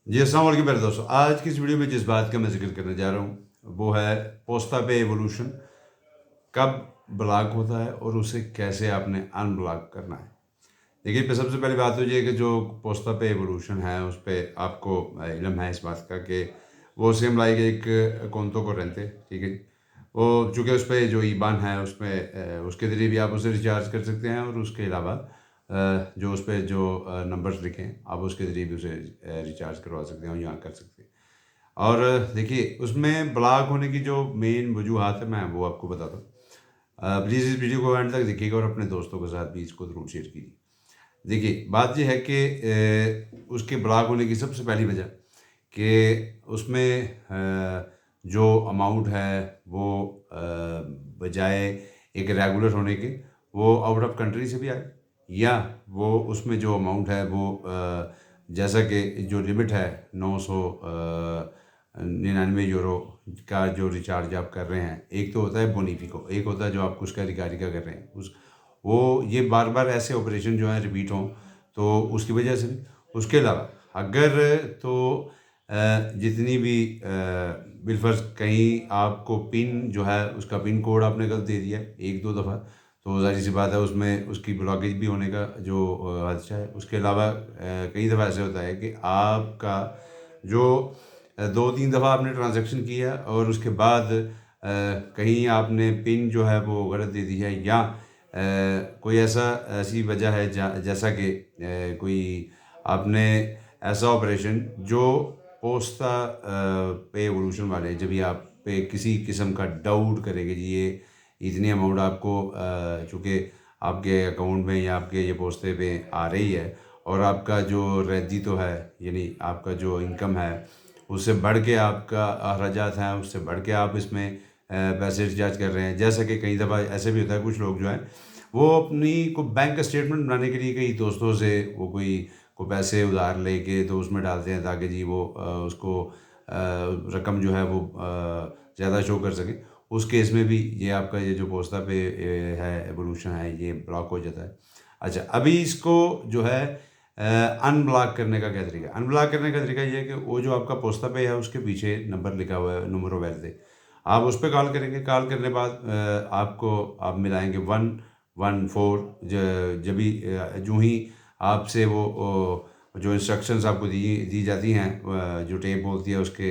जी, अस्सलाम वालेकुम मेरे दोस्तों। आज की इस वीडियो में जिस बात का मैं ज़िक्र करने जा रहा हूँ, वो है पोस्ता पे एवोल्यूशन। कब ब्लॉक होता है और उसे कैसे आपने अनब्लॉक करना है। देखिए, पे सबसे पहली बात तो ये है कि जो पोस्ता पे एवोल्यूशन है, उस पे आपको इल्म है इस बात का कि वो सेम लाइक एक कोंतो corriente, ठीक है जी। वो चूँकि उस पे जो ईबान है, उसमें उसके ज़रिए भी आप उसे रिचार्ज कर सकते हैं और उसके अलावा जो उस पे जो नंबर्स लिखे हैं, आप उसके ज़रिए भी उसे रिचार्ज करवा सकते हैं और यहाँ कर सकते हैं। और देखिए, उसमें ब्लॉक होने की जो मेन वजूहात है, मैं वो आपको बताता हूँ। प्लीज़ इस वीडियो को एंड तक देखिएगा और अपने दोस्तों के साथ भी इसको ज़रूर शेयर कीजिए। देखिए, बात ये है कि उसके ब्लॉक होने की सबसे पहली वजह कि उसमें जो अमाउंट है वो बजाय एक रेगुलर होने के, वो आउट ऑफ कंट्री से भी आए, या वो उसमें जो अमाउंट है वो जैसा कि जो लिमिट है 999 यूरो का जो रिचार्ज आप कर रहे हैं। एक तो होता है बोनिफिको, एक होता है जो आप उसका रिकार्डी का कर रहे हैं उस वो ये बार बार ऐसे ऑपरेशन जो हैं रिपीट हों, तो उसकी वजह से भी। उसके अलावा अगर तो जितनी भी बिलफर्ज कहीं आपको पिन जो है उसका पिन कोड आपने गलत दे दिया है एक दो दफ़ा, तो ज़ाहिर सी बात है उसमें उसकी ब्लॉकेज भी होने का जो खदशा है। उसके अलावा कई दफ़ा ऐसे होता है कि आपका जो 2-3 दफ़ा आपने ट्रांज़ैक्शन किया और उसके बाद कहीं आपने पिन जो है वो गलत दे दी है, या कोई ऐसी वजह है जैसा कि कोई आपने ऐसा ऑपरेशन जो पोस्ता पे एवोल्यूशन वाले जब भी आप पे किसी किस्म का डाउट करेंगे जी ये इतनी अमाउंट आपको चूँकि आपके अकाउंट में या आपके ये पोस्ते पे आ रही है और आपका जो रद्दी तो है, यानी आपका जो इनकम है उससे बढ़ के आपका अखराजात हैं, उससे बढ़ के आप इसमें पैसे रिचार्ज कर रहे हैं। जैसा कि कई दफ़ा ऐसे भी होता है, कुछ लोग जो हैं वो अपनी को बैंक स्टेटमेंट बनाने के लिए कई दोस्तों से वो को पैसे उधार लेके तो उसमें डालते हैं ताकि जी वो उसको रकम जो है वो ज़्यादा शो कर सके। उस केस में भी ये आपका ये जो पोस्ता पे है एवोल्यूशन है, ये ब्लॉक हो जाता है। अच्छा, अभी इसको जो है अनब्लॉक करने का क्या तरीका है? अनब्लॉक करने का तरीका ये है कि वो जो आपका पोस्ता पे है उसके पीछे नंबर लिखा हुआ है, नूमेरो वेर्दे। आप उस पे कॉल करेंगे, कॉल करने के बाद आपको आप मिलाएँगे 114। जब भी यूँ ही आपसे वो जो इंस्ट्रक्शंस आपको दी जाती हैं, जो टेप बोलती है उसके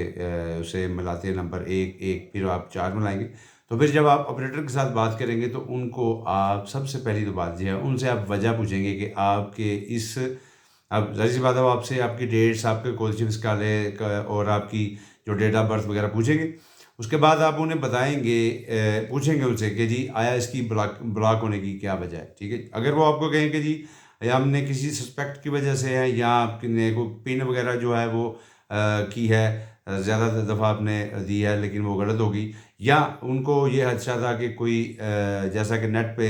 उसे मिलाते हैं नंबर 1-1, फिर आप 4 मिलाएँगे। तो फिर जब आप ऑपरेटर के साथ बात करेंगे तो उनको आप सबसे पहली तो बात ये है, उनसे आप वजह पूछेंगे कि आपके इस अब ज़ाहिर-सी बात है वो आपसे आपकी डेट्स, आपके कोचिंग्स काले क और आपकी जो डेट ऑफ बर्थ वगैरह पूछेंगे। उसके बाद आप उन्हें बताएँगे, पूछेंगे उनसे कि जी आया इसकी ब्लॉक होने की क्या वजह है, ठीक है? अगर वो आपको कहें कि जी या हमने किसी सस्पेक्ट की वजह से है, या आपने को पिन वगैरह जो है वो की है, ज़्यादा दफ़ा आपने दी है लेकिन वो गलत होगी, या उनको ये खदशा था कि कोई जैसा कि नेट पे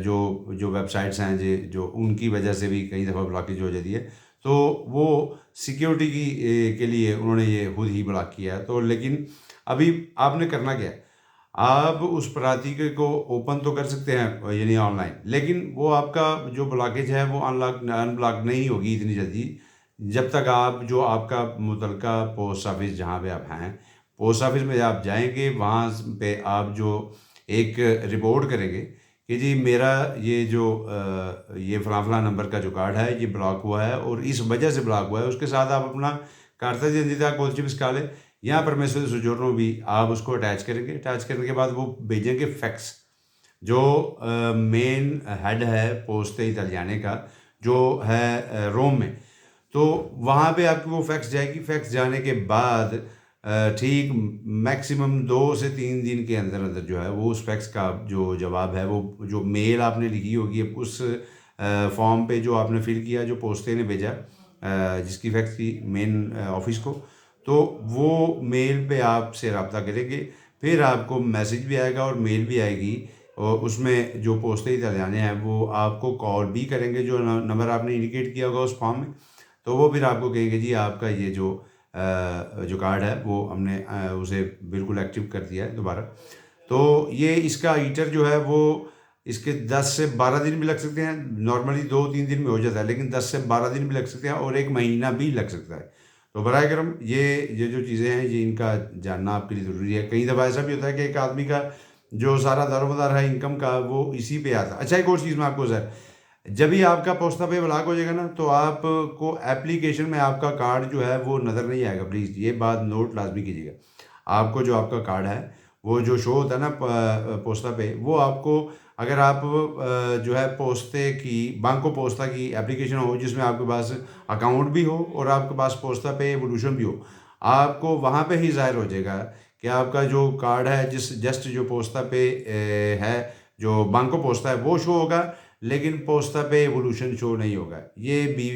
जो जो वेबसाइट्स हैं जो उनकी वजह से भी कई दफ़ा ब्लॉकेज हो जाती है, तो वो सिक्योरिटी के लिए उन्होंने ये खुद ही ब्लॉक किया है। तो लेकिन अभी आपने करना क्या है? आप उस प्रातिक को ओपन तो कर सकते हैं यानी ऑनलाइन, लेकिन वो आपका जो ब्लॉकेज है वो अनब्लॉक नहीं होगी इतनी जल्दी, जब तक आप जो आपका मुतलका पोस्ट ऑफिस जहाँ पे आप हैं, पोस्ट ऑफिस में आप जाएँगे, वहाँ पे आप जो एक रिपोर्ट करेंगे कि जी मेरा ये जो ये फलां-फलां नंबर का जो कार्ड है ये ब्लॉक हुआ है और इस वजह से ब्लॉक हुआ है। उसके साथ आप अपना carta di identità codice fiscale या परमेसर de soggiorno भी आप उसको अटैच करेंगे। अटैच करने के बाद वो भेजेंगे फैक्स, जो मेन हेड है पोस्टे इटालियाने का, जो है रोम में। तो वहाँ पे आपकी वो फैक्स जाएगी। फैक्स जाने के बाद ठीक मैक्सिमम 2 से 3 दिन के अंदर अंदर जो है वो उस फैक्स का जो जवाब है, वो जो मेल आपने लिखी होगी उस फॉर्म पे जो आपने फिल किया, जो पोस्टे ने भेजा जिसकी फैक्स थी मेन ऑफिस को, तो वो मेल पे आपसे रब्ता करेंगे। फिर आपको मैसेज भी आएगा और मेल भी आएगी, और उसमें जो पोस्टे इटालियाने हैं वो आपको कॉल भी करेंगे, जो नंबर आपने इंडिकेट किया होगा उस फॉर्म में। तो वो फिर आपको कहेंगे जी आपका ये जो कार्ड है वो हमने उसे बिल्कुल एक्टिव कर दिया है दोबारा। तो ये इसका हीटर जो है वो इसके 10 से 12 दिन भी लग सकते हैं। नॉर्मली 2-3 दिन में हो जाता है, लेकिन 10 से 12 दिन भी लग सकते हैं और 1 महीना भी लग सकता है। तो बराए करम ये जो चीज़ें हैं ये इनका जानना आपके लिए ज़रूरी है। कई दफ़ा ऐसा भी होता है कि एक आदमी का जो सारा दारोमदार है इनकम का वो इसी पे आता है। अच्छा एक और चीज़ मैं आपको सर, जब भी आपका पोस्ता पे ब्लॉक हो जाएगा ना तो आपको एप्लीकेशन में आपका कार्ड जो है वो नज़र नहीं आएगा। प्लीज़ ये बात नोट लाज़मी कीजिएगा। आपको जो आपका कार्ड है वो जो शो होता है ना पोस्ता पे, वो आपको अगर आप जो है पोस्ते की बांको पोस्ता की एप्लीकेशन हो जिसमें आपके पास अकाउंट भी हो और आपके पास पोस्ता पे एवोल्यूशन भी हो, आपको वहाँ पे ही ज़ाहिर हो जाएगा कि आपका जो कार्ड है जिस जस्ट जो पोस्ता पे है, जो बांको पोस्ता है वो शो होगा, लेकिन पोस्ता पे एवोल्यूशन शो नहीं होगा। ये भी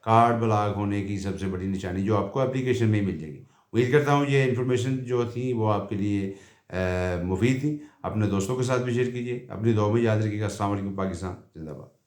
कार्ड ब्लॉक होने की सबसे बड़ी निशानी जो आपको एप्लीकेशन में ही मिल जाएगी। उम्मीद करता हूँ ये इन्फॉर्मेशन जो थी वो आपके लिए मुफीद थी। अपने दोस्तों के साथ भी शेयर कीजिए। अपनी दुआ में याद रखिएगा। अस्सलाम वालेकुम। पाकिस्तान जिंदाबाद।